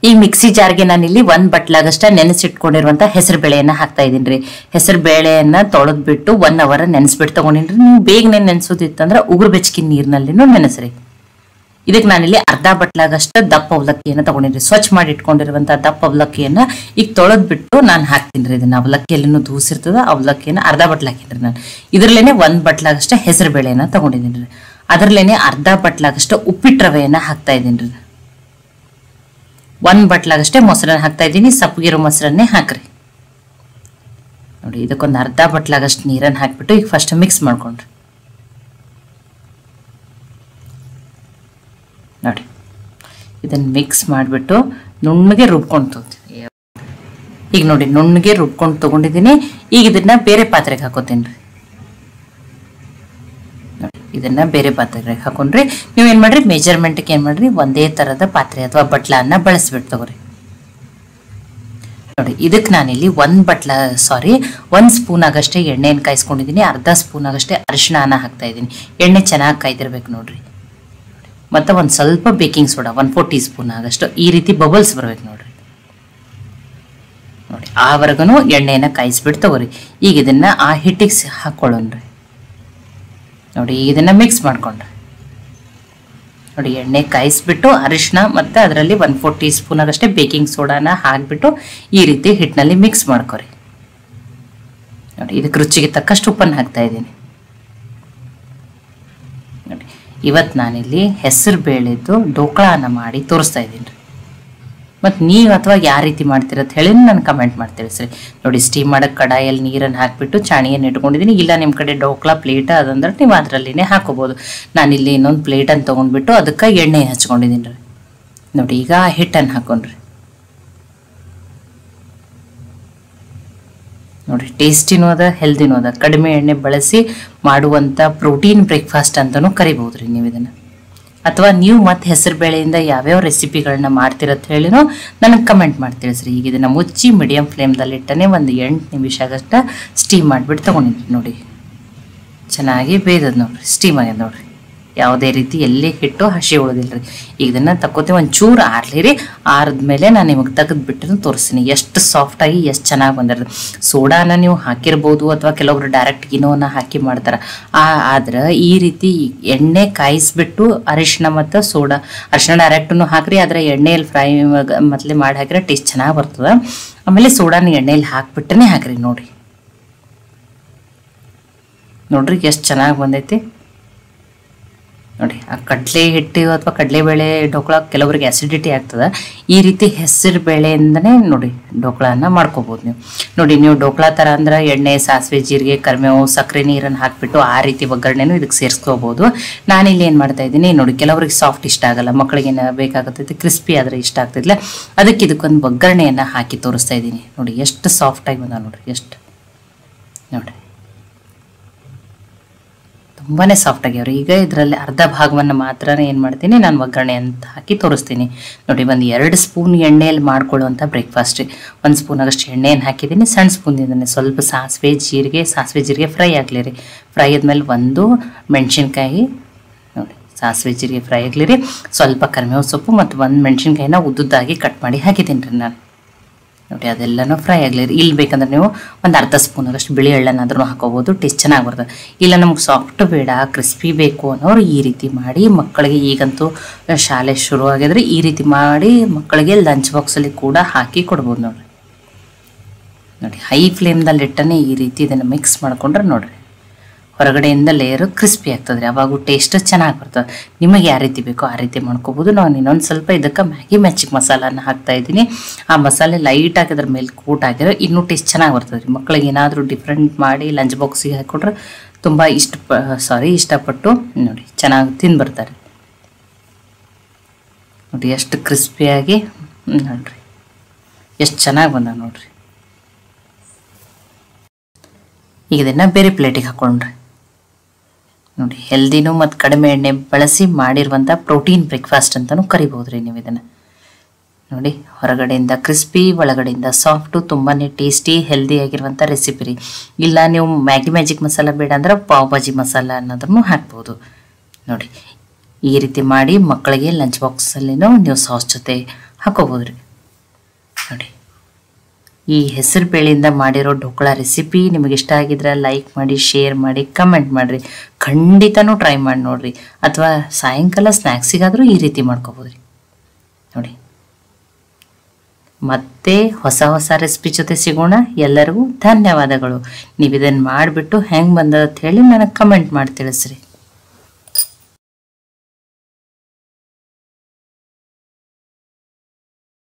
ಈ ಮಿಕ್ಸಿ ಜಾರ್ಗೆ ನಾನಿಲ್ಲಿ 1 ಬಟ್ಲಾಗಷ್ಟ ನೆನೆಸಿಟ್ಕೊಂಡಿರುವಂತ ಹೆಸರು ಬೇಳೆಯನ್ನ ಹಾಕ್ತಾ ಇದೀನಿ. ಹೆಸರು ಬೇಳೆಯನ್ನ ತೊಳೆದ್ಬಿಟ್ಟು 1 ಅವರ್ ನೆನೆಸ್ಬಿಟ್ಟು ತಗೊಂಡಿನ್ರಿ. ನೀವು ಬೇಗನೆ ನೆನೆಸೋದಿತ್ತಂದ್ರೆ ಉಗುರು ಬೆಚ್ಚಗಿನ ನೀರಿನಲ್ಲಿನೂ ನೆನೆಸ್ರಿ. ಇದಕ್ಕೆ ನಾನಿಲ್ಲಿ ಅರ್ಧ ಬಟ್ಲಾಗಷ್ಟ ದಪ್ಪ ಅವಲಕ್ಕಿಯನ್ನ ತಗೊಂಡಿನ್ರಿ. ಸ್ವಚ್ಛ ಮಾಡಿ ಇಟ್ಕೊಂಡಿರುವಂತ ದಪ್ಪ ಅವಲಕ್ಕಿಯನ್ನ ಈಗ ತೊಳೆದ್ಬಿಟ್ಟು ನಾನು ಹಾಕ್ತೀನಿ. ಇದನ್ನ ಅವಲಕ್ಕಿಯಲ್ಲಿನೂ ದೂಸಿರ್ತದ, ಅವಲಕ್ಕಿಯನ್ನ ಅರ್ಧ ಬಟ್ಲ ಹಾಕಿನ್ರಿ ನಾನು. ಇದ್ರಲ್ಲೇನೆ 1 ಬಟ್ಲಾಗಷ್ಟ ಹೆಸರು ಬೇಳೆಯನ್ನ ತಗೊಂಡಿದ್ದೀನಿ. ಅದ್ರಲ್ಲೇನೆ ಅರ್ಧ ಬಟ್ಲಾಗಷ್ಟ ಉಪ್ಪಿಟ್ಟು ರವೆಯನ್ನ ಹಾಕ್ತಾ ಇದೀನಿ. 1 ಬಟ್ಲಾಗಷ್ಟೇ ಮೊಸರನ್ನ ಹಾಕ್ತಾ ಇದ್ದೀನಿ. ಸಪ್ಪಗಿರೋ ಮೊಸರನ್ನೇ ಹಾಕ್ರಿ. ನೋಡಿ, ಇದಕ್ಕೊಂದು ಅರ್ಧ ಬಟ್ಲಾಗಷ್ಟು ನೀರನ್ನ ಹಾಕ್ಬಿಟ್ಟು ಈಗ ಫಸ್ಟ್ ಮಿಕ್ಸ್ ಮಾಡ್ಕೊಂಡ್ರಿ. ನೋಡಿ, ಇದನ್ನ ಮಿಕ್ಸ್ ಮಾಡಿಬಿಟ್ಟು ನುಣ್ಣಗೆ ರುಬ್ಕೊಂಡು ತಗೋತೀವಿ. ಈಗ ನೋಡಿ, ನುಣ್ಣಗೆ ರುಬ್ಕೊಂಡು ತಗೊಂಡಿದ್ದೀನಿ. ಈಗ ಇದನ್ನ ಬೇರೆ ಪಾತ್ರೆಗೆ ಹಾಕೋತೀನಿ. ಇದನ್ನ ಬೇರೆ ಪಾತ್ರೆಗೆ ಹಾಕೊಂಡ್ರಿ. ನೀವೇನ್ ಮಾಡ್ರಿ, ಮೆಜರ್ಮೆಂಟ್ಗೆ ಏನ್ ಮಾಡ್ರಿ, ಒಂದೇ ತರದ ಪಾತ್ರೆ ಅಥವಾ ಬಟ್ಲನ್ನ ಬಳಸ್ಬಿಟ್ಟು ತಗೋರಿ. ನೋಡಿ, ಇದಕ್ಕೆ ನಾನಿಲ್ಲಿ 1 ಸ್ಪೂನ್ ಆಗಷ್ಟೇ ಎಣ್ಣೆಯನ್ನು ಕಾಯಿಸ್ಕೊಂಡಿದ್ದೀನಿ. ಅರ್ಧ ಸ್ಪೂನ್ ಆಗಷ್ಟೇ ಅರಿಶಿಣ ಹಾಕ್ತಾ ಇದ್ದೀನಿ. ಎಣ್ಣೆ ಚೆನ್ನಾಗಿ ಕಾಯ್ದಿರ್ಬೇಕು ನೋಡ್ರಿ. ಮತ್ತೆ ಒಂದ್ ಸ್ವಲ್ಪ ಬೇಕಿಂಗ್ ಸೋಡಾ 1/4 ಟೀ ಸ್ಪೂನ್ ಆಗಷ್ಟು, ಈ ರೀತಿ ಬಬಲ್ಸ್ ಬರ್ಬೇಕು ನೋಡ್ರಿ. ನೋಡಿ, ಆವರೆಗೂ ಎಣ್ಣೆಯನ್ನ ಕಾಯಿಸ್ಬಿಟ್ಟು ತಗೋರಿ. ಈಗ ಇದನ್ನ ಆ ಹಿಟ್ಟಿಗೆ ಹಾಕೊಳ್ಳೋಣ್ರಿ. ನೋಡಿ, ಇದನ್ನ ಮಿಕ್ಸ್ ಮಾಡ್ಕೊಂಡ್ರೆ ನೋಡಿ, ಎಣ್ಣೆ ಕಾಯಿಸ್ಬಿಟ್ಟು ಅರಿಶಿನ ಮತ್ತೆ ಅದರಲ್ಲಿ 1/4 ಟೀ ಸ್ಪೂನ್ ಆಗಷ್ಟೇ ಬೇಕಿಂಗ್ ಸೋಡಾನ ಹಾಕ್ಬಿಟ್ಟು ಈ ರೀತಿ ಹಿಟ್ಟಿನಲ್ಲಿ ಮಿಕ್ಸ್ ಮಾಡ್ಕೊರಿ. ನೋಡಿ, ಇದಕ್ಕೆ ರುಚಿಗೆ ತಕ್ಕಷ್ಟು ಉಪ್ಪನ್ನು ಹಾಕ್ತಾ ಇದ್ದೀನಿ. ನೋಡಿ, ಇವತ್ತು ನಾನಿಲ್ಲಿ ಹೆಸರು ಬೇಳೆದು ಢೋಕಳಾನ ಮಾಡಿ ತೋರಿಸ್ತಾ ಇದ್ದೀನಿ. ಮತ್ತು ನೀವು ಅಥವಾ ಯಾವ ರೀತಿ ಮಾಡ್ತೀರ ಅಂತ ಹೇಳಿ ನಾನು ಕಮೆಂಟ್ ಮಾಡಿ ತಿಳಿಸ್ರಿ. ನೋಡಿ, ಸ್ಟೀಮ್ ಮಾಡೋಕ್ಕೆ ಕಡಾಯಲ್ಲಿ ನೀರನ್ನು ಹಾಕಿಬಿಟ್ಟು ಚಾಣಿಯನ್ನು ಇಟ್ಕೊಂಡಿದ್ದೀನಿ. ಇಲ್ಲ ನಿಮ್ಮ ಕಡೆ ಢೋಕಳಾ ಪ್ಲೇಟ್ ಅದಂದ್ರೆ ನೀವು ಅದರಲ್ಲಿನೇ ಹಾಕೋಬೋದು. ನಾನಿಲ್ಲಿ ಇನ್ನೊಂದು ಪ್ಲೇಟನ್ನು ತೊಗೊಂಡ್ಬಿಟ್ಟು ಅದಕ್ಕೆ ಎಣ್ಣೆ ಹಚ್ಕೊಂಡಿದ್ದೀನಿ ರೀ. ನೋಡಿ, ಈಗ ಹಿಟ್ಟನ್ನು ಹಾಕೊಂಡ್ರಿ. ನೋಡಿ, ಟೇಸ್ಟಿನೂ ಅದ, ಹೆಲ್ದಿನೂ ಅದ. ಕಡಿಮೆ ಎಣ್ಣೆ ಬಳಸಿ ಮಾಡುವಂಥ ಪ್ರೋಟೀನ್ ಬ್ರೇಕ್ಫಾಸ್ಟ್ ಅಂತಲೂ ಕರಿಬೋದು ರೀ ನೀವು ಇದನ್ನು. ಅಥವಾ ನೀವು ಮತ್ತೆ ಹೆಸರು ಬೇಳೆಯಿಂದ ಯಾವ್ಯಾವ ರೆಸಿಪಿಗಳನ್ನ ಮಾಡ್ತಿರತ್ ಹೇಳಿನೋ ನನಗೆ ಕಮೆಂಟ್ ಮಾಡಿ ತಿಳಿಸ್ರಿ. ಈಗ ಇದನ್ನು ಮುಚ್ಚಿ ಮೀಡಿಯಂ ಫ್ಲೇಮ್ದಲ್ಲಿ ಇಟ್ಟನೆ ಒಂದು 8 ನಿಮಿಷ ಆಗಷ್ಟ ಸ್ಟೀಮ್ ಮಾಡಿಬಿಟ್ಟು ತೊಗೊಂಡಿದ್ರಿ. ನೋಡಿ, ಚೆನ್ನಾಗಿ ಬೇಯ್ದದ ನೋಡ್ರಿ, ಸ್ಟೀಮ್ ಆಗ್ಯದ ನೋಡ್ರಿ. ಯಾವುದೇ ರೀತಿ ಎಲ್ಲಿ ಹಿಟ್ಟು ಹಸಿ ಉಳಿದಿಲ್ರಿ. ಈಗ ಇದನ್ನು ತಕ್ಕೋತೀವಿ, ಒಂಚೂರು ಆರ್ಲಿರಿ. ಆರಿದ್ಮೇಲೆ ನಾನು ನಿಮಗೆ ತೆಗೆದ್ಬಿಟ್ಟು ತೋರಿಸ್ತೀನಿ ಎಷ್ಟು ಸಾಫ್ಟಾಗಿ ಎಷ್ಟು ಚೆನ್ನಾಗಿ ಬಂದಿರೋದು. ಸೋಡಾನ ನೀವು ಹಾಕಿರ್ಬೋದು ಅಥವಾ ಕೆಲವೊಬ್ರು ಡೈರೆಕ್ಟ್ ಗಿನೋನ ಹಾಕಿ ಮಾಡ್ತಾರೆ. ಆದ್ರೆ ಈ ರೀತಿ ಎಣ್ಣೆ ಕಾಯಿಸ್ಬಿಟ್ಟು ಅರಿಶಿನ ಮತ್ತು ಅರಿಶಿನ ಡೈರೆಕ್ಟನ್ನು ಹಾಕ್ರಿ. ಆದರೆ ಎಣ್ಣೆಯಲ್ಲಿ ಫ್ರೈ ಮೊದಲೇ ಮಾಡಿ ಹಾಕಿದ್ರೆ ಟೇಸ್ಟ್ ಚೆನ್ನಾಗಿ ಬರ್ತದೆ. ಆಮೇಲೆ ಸೋಡಾನ ಎಣ್ಣೆಯಲ್ಲಿ ಹಾಕ್ಬಿಟ್ಟನೆ ಹಾಕ್ರಿ. ನೋಡ್ರಿ ಎಷ್ಟು ಚೆನ್ನಾಗಿ ಬಂದೈತಿ ನೋಡಿ. ಆ ಕಡಲೆ ಹಿಟ್ಟು ಅಥವಾ ಕಡಲೆಬೇಳೆ ಢೋಕಳಾ ಕೆಲವರಿಗೆ ಆಸಿಡಿಟಿ ಆಗ್ತದೆ. ಈ ರೀತಿ ಹೆಸರು ಬೇಳೆಯಿಂದನೇ ನೋಡಿ ಢೋಕಳಾನ ಮಾಡ್ಕೋಬೋದು ನೀವು. ನೋಡಿ, ನೀವು ಢೋಕಳಾ ಥರ ಅಂದ್ರೆ ಎಣ್ಣೆ, ಸಾಸಿವೆ, ಜೀರಿಗೆ, ಕರಿಬೇವು, ಸಕ್ಕರೆ ನೀರನ್ನು ಹಾಕಿಬಿಟ್ಟು ಆ ರೀತಿ ಒಗ್ಗರಣೆನೂ ಇದಕ್ಕೆ ಸೇರಿಸ್ಕೋಬೋದು. ನಾನಿಲ್ಲಿ ಏನು ಮಾಡ್ತಾ ಇದ್ದೀನಿ ನೋಡಿ, ಕೆಲವರಿಗೆ ಸಾಫ್ಟ್ ಇಷ್ಟ ಆಗಲ್ಲ, ಮಕ್ಕಳಿಗೆ ಬೇಕಾಗುತ್ತೈತೆ ಕ್ರಿಸ್ಪಿ ಆದರೆ ಇಷ್ಟ ಆಗ್ತಿದ್ದಿಲ್ಲ. ಅದಕ್ಕೆ ಇದಕ್ಕೊಂದು ಒಗ್ಗರಣೆಯನ್ನು ಹಾಕಿ ತೋರಿಸ್ತಾ ಇದ್ದೀನಿ. ನೋಡಿ, ಎಷ್ಟು ಸಾಫ್ಟಾಗಿ ಬಂದ ನೋಡ್ರಿ, ಎಷ್ಟು ನೋಡ್ರಿ, ತುಂಬಾ ಸಾಫ್ಟ್ ಆಗ್ಯಾವ್ರಿ. ಈಗ ಇದರಲ್ಲಿ ಅರ್ಧ ಭಾಗವನ್ನು ಮಾತ್ರ ಏನು ಮಾಡ್ತೀನಿ, ನಾನು ಒಗ್ಗರಣೆ ಅಂತ ಹಾಕಿ ತೋರಿಸ್ತೀನಿ. ನೋಡಿ, ಒಂದು 2 ಸ್ಪೂನ್ ಎಣ್ಣೆಯಲ್ಲಿ ಮಾಡ್ಕೊಳ್ಳುವಂಥ ಬ್ರೇಕ್ಫಾಸ್ಟ್ ರೀ. 1 ಸ್ಪೂನ್ ಆಗಷ್ಟು ಎಣ್ಣೆಯನ್ನು ಹಾಕಿದ್ದೀನಿ. ಸಣ್ಣ ಸ್ಪೂನಿಂದನೇ ಸ್ವಲ್ಪ ಸಾಸಿವೆ ಜೀರಿಗೆ ಫ್ರೈ ಆಗಲಿ ರೀ. ಫ್ರೈ ಆದ್ಮೇಲೆ 1 ಮೆಣಸಿನ್ಕಾಯಿ ನೋಡಿ, ಸಾಸಿವೆ ಜೀರಿಗೆ ಫ್ರೈ ಆಗಲಿ ರೀ. ಸ್ವಲ್ಪ ಕರಿಬೇವು ಸೊಪ್ಪು ಮತ್ತು 1 ಮೆಣಸಿನ್ಕಾಯಿನ ಉದ್ದುದ್ದಾಗಿ ಕಟ್ ಮಾಡಿ ಹಾಕಿದ್ದೀನಿ ರೀ ನಾನು. ನೋಡಿ, ಅದೆಲ್ಲನೂ ಫ್ರೈ ಆಗಲಿ ರೀ. ಇಲ್ಲಿ ಬೇಕಂದ್ರೆ ನೀವು ಒಂದು ಅರ್ಧ ಸ್ಪೂನ್ ಆಗಷ್ಟು ಬಿಳಿ ಎಳ್ಳನ್ನಾದ್ರೂ ಹಾಕೋಬೋದು, ಟೇಸ್ಟ್ ಚೆನ್ನಾಗಿ ಬರ್ತದೆ. ಇಲ್ಲ ನಮ್ಗೆ ಸಾಫ್ಟ್ ಬೇಡ, ಕ್ರಿಸ್ಪಿ ಬೇಕು ಅನ್ನೋರು ಈ ರೀತಿ ಮಾಡಿ ಮಕ್ಕಳಿಗೆ, ಈಗಂತೂ ಶಾಲೆ ಶುರು ಆಗಿದ್ರೆ ಈ ರೀತಿ ಮಾಡಿ ಮಕ್ಕಳಿಗೆ ಲಂಚ್ ಬಾಕ್ಸಲ್ಲಿ ಕೂಡ ಹಾಕಿ ಕೊಡ್ಬೋದು ನೋಡ್ರಿ. ನೋಡಿ, ಹೈ ಫ್ಲೇಮ್ದಲ್ಲಿ ಇಟ್ಟನೆ ಈ ರೀತಿ ಇದನ್ನು ಮಿಕ್ಸ್ ಮಾಡ್ಕೊಂಡ್ರೆ ನೋಡ್ರಿ ಹೊರಗಡೆಯಿಂದ ಲೇಯರು ಕ್ರಿಸ್ಪಿ ಆಗ್ತದೆ. ಅವಾಗೂ ಟೇಸ್ಟ್ ಚೆನ್ನಾಗಿ ಬರ್ತದೆ. ನಿಮಗೆ ಯಾವ ರೀತಿ ಬೇಕೋ ಆ ರೀತಿ ಮಾಡ್ಕೋಬೋದು. ನಾನು ಇನ್ನೊಂದು ಸ್ವಲ್ಪ ಇದಕ್ಕೆ ಮ್ಯಾಜಿಕ್ ಮಸಾಲಾನ ಹಾಕ್ತಾ ಇದ್ದೀನಿ. ಆ ಮಸಾಲೆ ಲೈಟ್ ಹಾಕಿದ್ರ ಮೇಲೆ ಕೂಟ್ ಹಾಕಿದ್ರೆ ಇನ್ನೂ ಟೇಸ್ಟ್ ಚೆನ್ನಾಗಿ ಬರ್ತದೆ ರೀ. ಮಕ್ಕಳಿಗೆ ಏನಾದರೂ ಡಿಫ್ರೆಂಟ್ ಮಾಡಿ ಲಂಚ್ ಬಾಕ್ಸಿಗೆ ಹಾಕ್ಕೊಟ್ರೆ ತುಂಬ ಇಷ್ಟಪಟ್ಟು ನೋಡಿ ಚೆನ್ನಾಗಿ ತಿಂದು ಬರ್ತಾರೆ. ನೋಡಿ, ಎಷ್ಟು ಕ್ರಿಸ್ಪಿಯಾಗಿ ನೋಡ್ರಿ, ಎಷ್ಟು ಚೆನ್ನಾಗಿ ಬಂದ ನೋಡ್ರಿ. ಈಗ ಇದನ್ನು ಬೇರೆ ಪ್ಲೇಟಿಗೆ ಹಾಕೊಂಡ್ರಿ. ನೋಡಿ, ಹೆಲ್ದಿನೂ ಮತ್ತು ಕಡಿಮೆ ಎಣ್ಣೆ ಬಳಸಿ ಮಾಡಿರುವಂಥ ಪ್ರೋಟೀನ್ ಬ್ರೇಕ್ಫಾಸ್ಟ್ ಅಂತಲೂ ಕರಿಬೋದು ರೀ ನೀವು ಇದನ್ನು. ನೋಡಿ, ಹೊರಗಡೆಯಿಂದ ಕ್ರಿಸ್ಪಿ, ಒಳಗಡೆಯಿಂದ ಸಾಫ್ಟು, ತುಂಬಾ ಟೇಸ್ಟಿ ಹೆಲ್ದಿ ಆಗಿರುವಂಥ ರೆಸಿಪಿ ರೀ. ಇಲ್ಲ ನೀವು ಮ್ಯಾಜಿಕ್ ಮಸಾಲ ಬೇಡ ಅಂದ್ರೆ ಪಾವ್ ಭಾಜಿ ಮಸಾಲ ಅನ್ನೋದನ್ನು ಹಾಕ್ಬೋದು. ನೋಡಿ, ಈ ರೀತಿ ಮಾಡಿ ಮಕ್ಕಳಿಗೆ ಲಂಚ್ ಬಾಕ್ಸಲ್ಲಿನೂ ನೀವು ಸಾಸ್ ಜೊತೆ ಹಾಕೋಬೋದು ರೀ. ಈ ಹೆಸರು ಬೇಳೆಯಿಂದ ಮಾಡಿರೋ ಢೋಕಳಾ ರೆಸಿಪಿ ನಿಮಗೆ ಇಷ್ಟ ಆಗಿದ್ರೆ ಲೈಕ್ ಮಾಡಿ, ಶೇರ್ ಮಾಡಿ, ಕಮೆಂಟ್ ಮಾಡಿರಿ. ಖಂಡಿತನೂ ಟ್ರೈ ಮಾಡಿ ನೋಡಿರಿ. ಅಥವಾ ಸಾಯಂಕಾಲ ಸ್ನ್ಯಾಕ್ಸಿಗಾದರೂ ಈ ರೀತಿ ಮಾಡ್ಕೋಬೋದು ರೀ. ನೋಡಿ, ಮತ್ತೆ ಹೊಸ ಹೊಸ ರೆಸಿಪಿ ಜೊತೆ ಸಿಗೋಣ. ಎಲ್ಲರಿಗೂ ಧನ್ಯವಾದಗಳು. ನೀವು ಇದನ್ನು ಮಾಡಿಬಿಟ್ಟು ಹೆಂಗೆ ಬಂದದ ಅಂತ ಹೇಳಿ ನನಗೆ ಕಮೆಂಟ್ ಮಾಡಿ ತಿಳಿಸ್ರಿ.